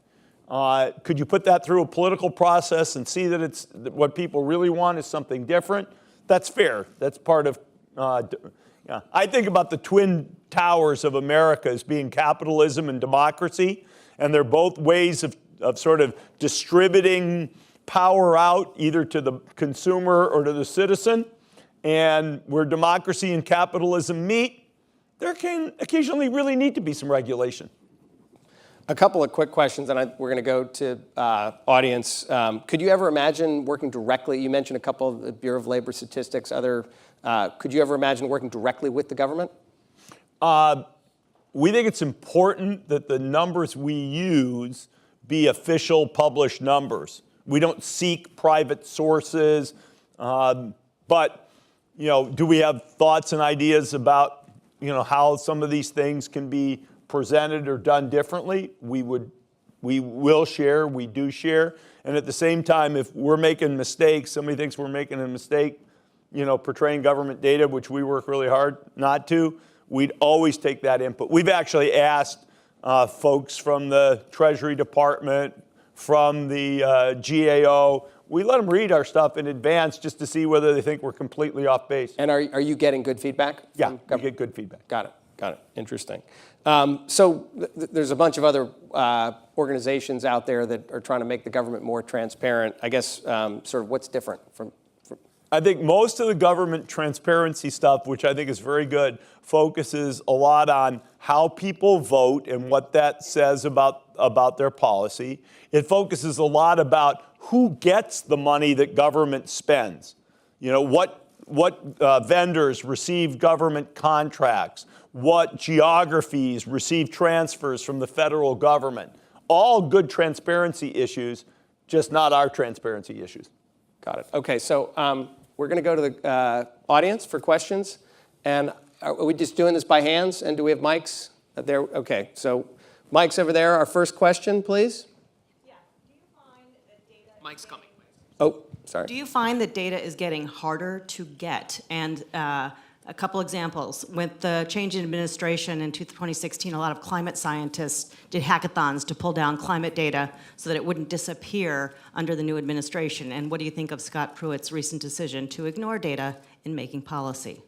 Could you put that through a political process and see that what people really want is something different? That's fair. That's part of, I think about the twin towers of America as being capitalism and democracy, and they're both ways of sort of distributing power out either to the consumer or to the citizen. And where democracy and capitalism meet, there can occasionally really need to be some regulation. A couple of quick questions, and we're going to go to audience. Could you ever imagine working directly? You mentioned a couple of the Bureau of Labor Statistics. Could you ever imagine working directly with the government? We think it's important that the numbers we use be official published numbers. We don't seek private sources, but do we have thoughts and ideas about how some of these things can be presented or done differently? We will share, we do share, and at the same time, if we're making mistakes, somebody thinks we're making a mistake, portraying government data, which we work really hard not to, we'd always take that input. We've actually asked folks from the Treasury Department, from the GAO. We let them read our stuff in advance just to see whether they think we're completely off base. And are you getting good feedback? Yeah, we get good feedback. Got it. Interesting. So there's a bunch of other organizations out there that are trying to make the government more transparent. I guess sort of what's different from I think most of the government transparency stuff, which I think is very good, focuses a lot on how people vote and what that says about their policy. It focuses a lot about who gets the money that government spends. What vendors receive government contracts, what geographies receive transfers from the federal government. All good transparency issues, just not our transparency issues. Got it. Okay, so we're going to go to the audience for questions. And are we just doing this by hands? And do we have mics there? Okay, so mics over there. Our first question, please. Yeah. Do you find that data... Mike's coming. Oh, sorry. Do you find that data is getting harder to get? And a couple examples. With the change in administration in 2016, a lot of climate scientists did hackathons to pull down climate data so that it wouldn't disappear under the new administration. And what do you think of Scott Pruitt's recent decision to ignore data in making policy?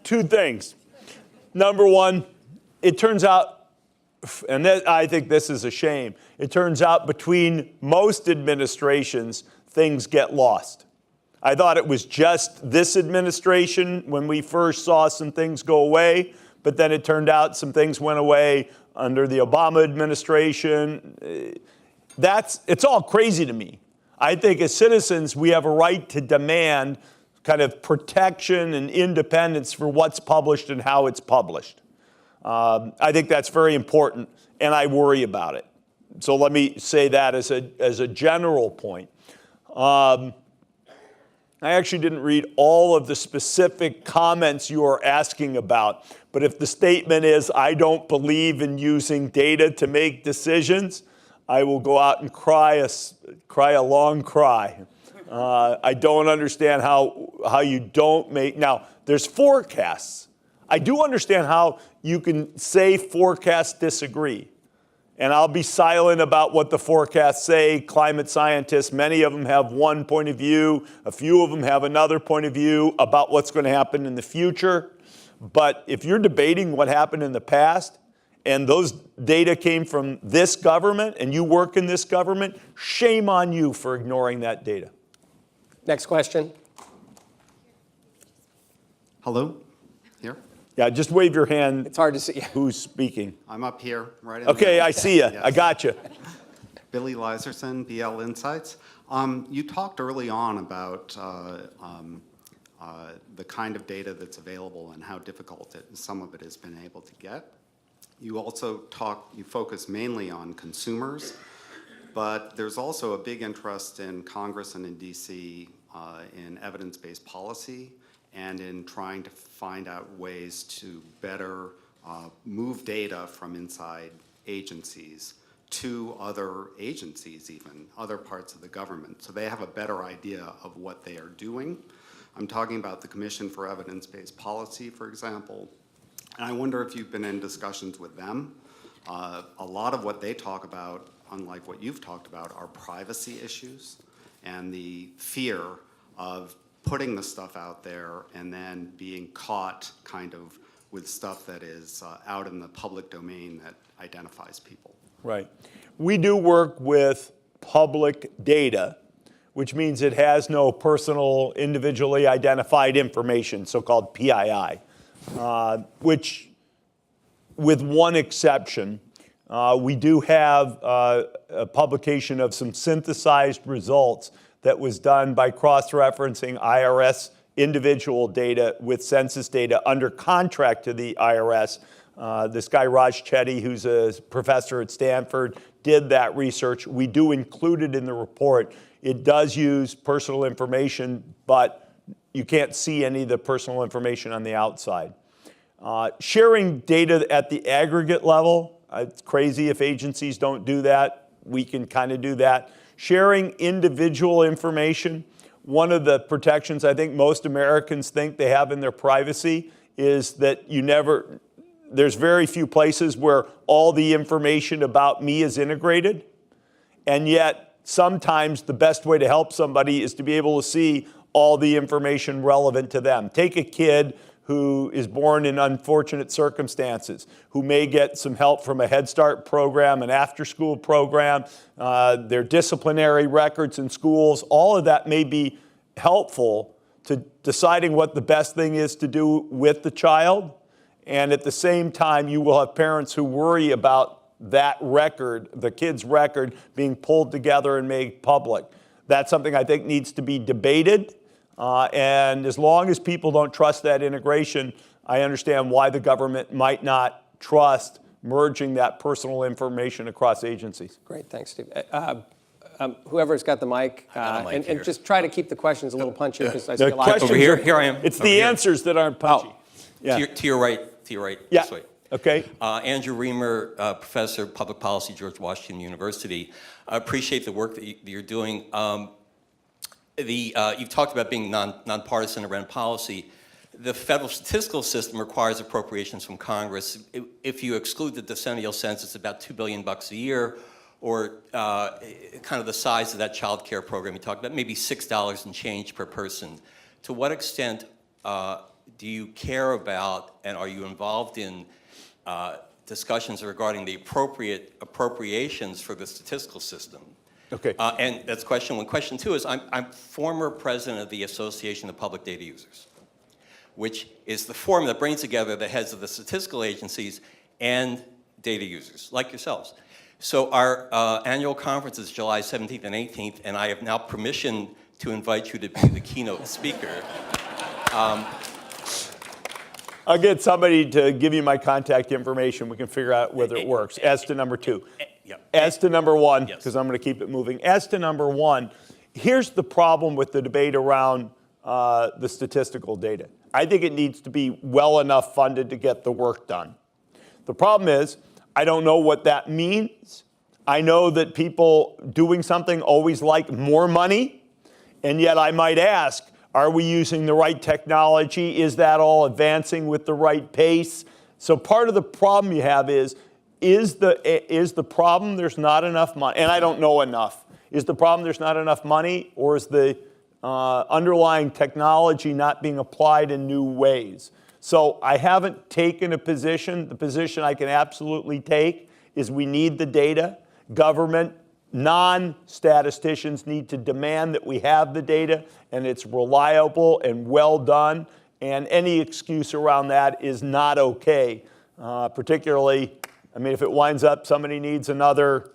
Two things. Number one, it turns out, and I think this is a shame, it turns out between most administrations, things get lost. I thought it was just this administration when we first saw some things go away, but then it turned out some things went away under the Obama administration. It's all crazy to me. I think as citizens, we have a right to demand kind of protection and independence for what's published and how it's published. I think that's very important, and I worry about it. So let me say that as a general point. I actually didn't read all of the specific comments you are asking about, but if the statement is, I don't believe in using data to make decisions, I will go out and cry a long cry. I don't understand how you don't make, now there's forecasts. I do understand how you can say forecasts disagree. And I'll be silent about what the forecasts say. Climate scientists, many of them have one point of view. A few of them have another point of view about what's going to happen in the future. But if you're debating what happened in the past, and those data came from this government, and you work in this government, shame on you for ignoring that data. Next question. Hello? Here? Yeah, just wave your hand. It's hard to see. Who's speaking? I'm up here, right in the Okay, middle. I see you. Yes. I got you. Billy Liserson, BL Insights. You talked early on about the kind of data that's available and how difficult some of it has been able to get. You also you focus mainly on consumers, but there's also a big interest in Congress and in DC in evidence-based policy and in trying to find out ways to better move data from inside agencies to other agencies, even other parts of the government, so they have a better idea of what they are doing. I'm talking about the Commission for Evidence-Based Policy, for example, and I wonder if you've been in discussions with them. A lot of what they talk about, unlike what you've talked about, are privacy issues and the fear of putting the stuff out there and then being caught kind of with stuff that is out in the public domain that identifies people. Right. We do work with public data, which means it has no personal, individually identified information, so-called PII, which, with one exception, we do have a publication of some synthesized results that was done by cross-referencing IRS individual data with census data under contract to the IRS. This guy, Raj Chetty, who's a professor at Stanford, did that research. We do include it in the report. It does use personal information, but you can't see any of the personal information on the outside. Sharing data at the aggregate level, it's crazy if agencies don't do that. We can kind of do that. Sharing individual information, one of the protections I think most Americans think they have in their privacy is that there's very few places where all the information about me is integrated, and yet sometimes the best way to help somebody is to be able to see all the information relevant to them. Take a kid who is born in unfortunate circumstances, who may get some help from a Head Start program, an after-school program, their disciplinary records in schools. All of that may be helpful to deciding what the best thing is to do with the child. And at the same time, you will have parents who worry about that record, the kid's record, being pulled together and made public. That's something I think needs to be debated. And as long as people don't trust that integration, I understand why the government might not trust merging that personal information across agencies. Great, thanks, Steve. Whoever's got the mic, and just try to keep the questions a little punchy because I see a lot of questions Over here, here I am. It's Over the here. answers that aren't punchy. Yeah. To your right, Yeah. this way. Okay. Andrew Reamer, professor of public policy, George Washington University. I appreciate the work that you're doing. You've talked about being nonpartisan around policy. The federal statistical system requires appropriations from Congress. If you exclude the decennial census, about $2 billion a year, or kind of the size of that child care program you talked about, maybe $6 and change per person. To what extent do you care about, and are you involved in discussions regarding the appropriate appropriations for the statistical system? Okay. And that's question one. Question two is, I'm former president of the Association of Public Data Users, which is the forum that brings together the heads of the statistical agencies and data users, like yourselves. So our annual conference is July 17th and 18th, and I have now permission to invite you to be the keynote speaker. I'll get somebody to give you my contact information. We can figure out whether it works. As to number two. As to number one, because I'm going to keep it moving. As to number one, here's the problem with the debate around the statistical data. I think it needs to be well enough funded to get the work done. The problem is, I don't know what that means. I know that people doing something always like more money, and yet I might ask, are we using the right technology? Is that all advancing with the right pace? So part of the problem you have is, is the problem there's not enough money? And I don't know enough. Is the problem there's not enough money, or is the underlying technology not being applied in new ways? So I haven't taken a position. The position I can absolutely take is we need the data. Government, non-statisticians need to demand that we have the data and it's reliable and well done. And any excuse around that is not okay. Particularly, I mean, if it winds up somebody needs another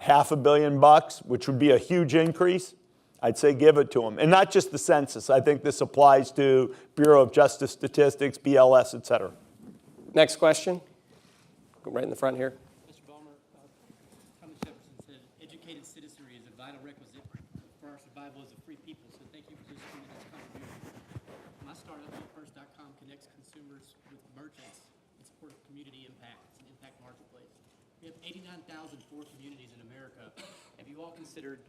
$500 million, which would be a huge increase, I'd say give it to them. And not just the census. I think this applies to Bureau of Justice Statistics, BLS, et cetera. Next question. Go right in the front here. Mr. Balmer, Thomas Jefferson said, educated citizenry is a vital requisite for our survival as a free people, so thank you for this tremendous contribution. My startup, eFirst.com, connects consumers with merchants in support of community impact. It's an impact marketplace. We have 89,000 poor communities in America. Have you all considered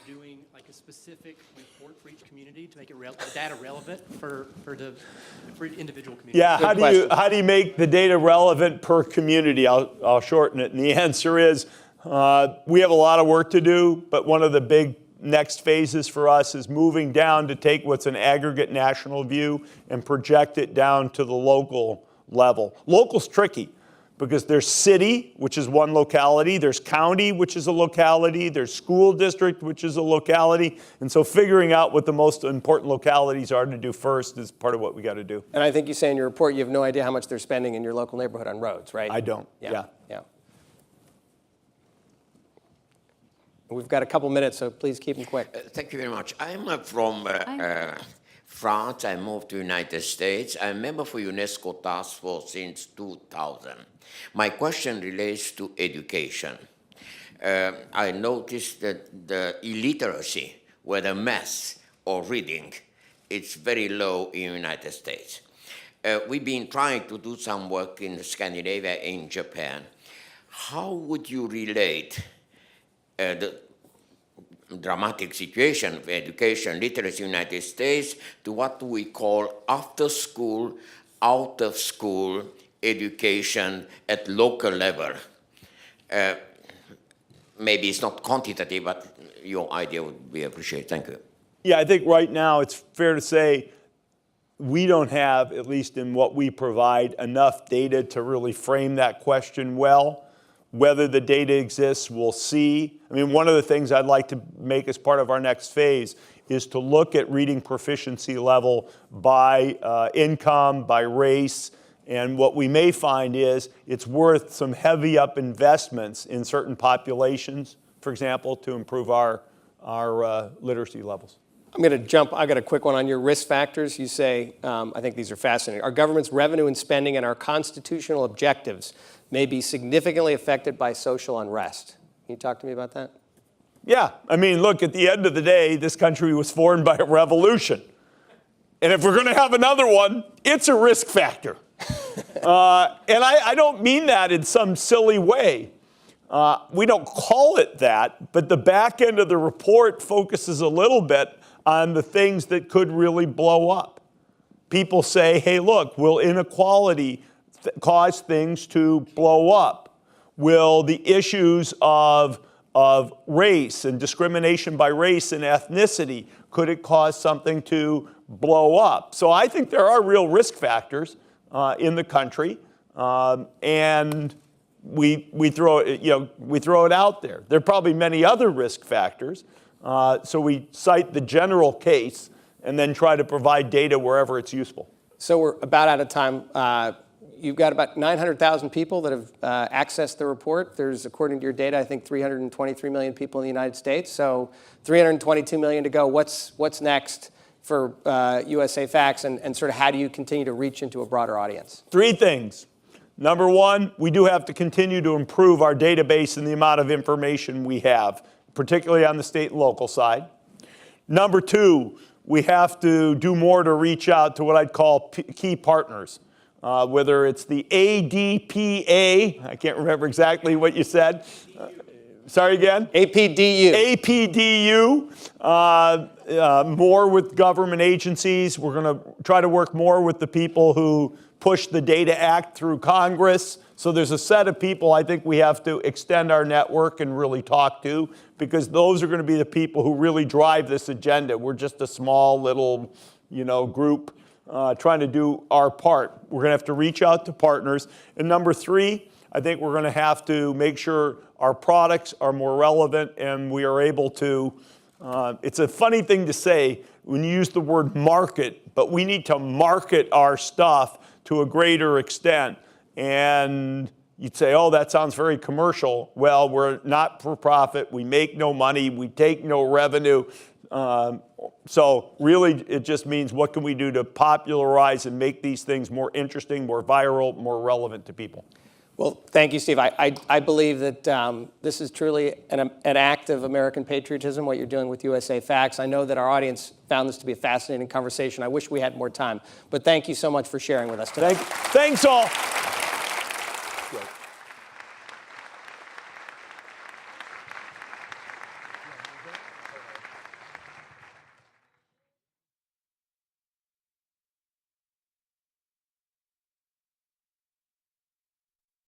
doing like a specific report for each community to make it data relevant for individual communities? Yeah, Good how do you make the data relevant per community? I'll shorten it. And the answer is we have a lot of work to do, but one of the big next phases for us is moving down to take what's an aggregate national view and project it down to the local level. Local's tricky, because there's city, which is one locality, there's county, which is a locality, there's school district, which is a locality, and so figuring out what the most important localities are to do first is part of what we got to do. And I think you say in your report you have no idea how much they're spending in your local neighborhood on roads, right? I don't, yeah. We've got a couple minutes, so please keep them quick. Thank you very much. I'm from France. I moved to the United States. I'm a member for UNESCO Task Force since 2000. My question relates to education. I noticed that the illiteracy, whether math or reading, it's very low in the United States. We've been trying to do some work in Scandinavia and in Japan. How would you relate the dramatic situation of education literacy in the United States to what we call after school, out of school education at local level? Maybe it's not quantitative, but your idea would be appreciated. Thank you. Yeah, I think right now it's fair to say we don't have, at least in what we provide, enough data to really frame that question well. Whether the data exists, we'll see. I mean, one of the things I'd like to make as part of our next phase is to look at reading proficiency level by income, by race, and what we may find is it's worth some heavy up investments in certain populations, for example, to improve our literacy levels. I'm going to jump. I got a quick one on your risk factors. You say, I think these are fascinating. Our government's revenue and spending and our constitutional objectives may be significantly affected by social unrest. Can you talk to me about that? Yeah, I mean, look, at the end of the day, this country was formed by a revolution. And if we're going to have another one, it's a risk factor. And I don't mean that in some silly way. We don't call it that, but the back end of the report focuses a little bit on the things that could really blow up. People say, hey, look, will inequality cause things to blow up? Will the issues of race and discrimination by race and ethnicity, could it cause something to blow up? So I think there are real risk factors in the country, and we throw it out there. There are probably many other risk factors, so we cite the general case and then try to provide data wherever it's useful. So we're about out of time. You've got about 900,000 people that have accessed the report. There's, according to your data, I think 323 million people in the United States. So 322 million to go. What's next for USA Facts, and sort of how do you continue to reach into a broader audience? Three things. Number one, we do have to continue to improve our database and the amount of information we have, particularly on the state and local side. Number two, we have to do more to reach out to what I'd call key partners. Whether it's the ADPA, I can't remember exactly what you said. Sorry again? APDU. APDU, more with government agencies. We're going to try to work more with the people who push the Data Act through Congress So there's a set of people I think we have to extend our network and really talk to, because those are going to be the people who really drive this agenda. We're just a small little, group trying to do our part. We're going to have to reach out to partners. And number 3, I think we're going to have to make sure our products are more relevant and we are able to, it's a funny thing to say when you use the word market, but we need to market our stuff to a greater extent. And you'd say, oh, that sounds very commercial. Well, we're not for profit. We make no money. We take no revenue. So really, it just means what can we do to popularize and make these things more interesting, more viral, more relevant to people. Well, thank you, Steve. I believe that this is truly an act of American patriotism, what you're doing with USA Facts. I know that our audience found this to be a fascinating conversation. I wish we had more time. But thank you so much for sharing with us today. Thanks all.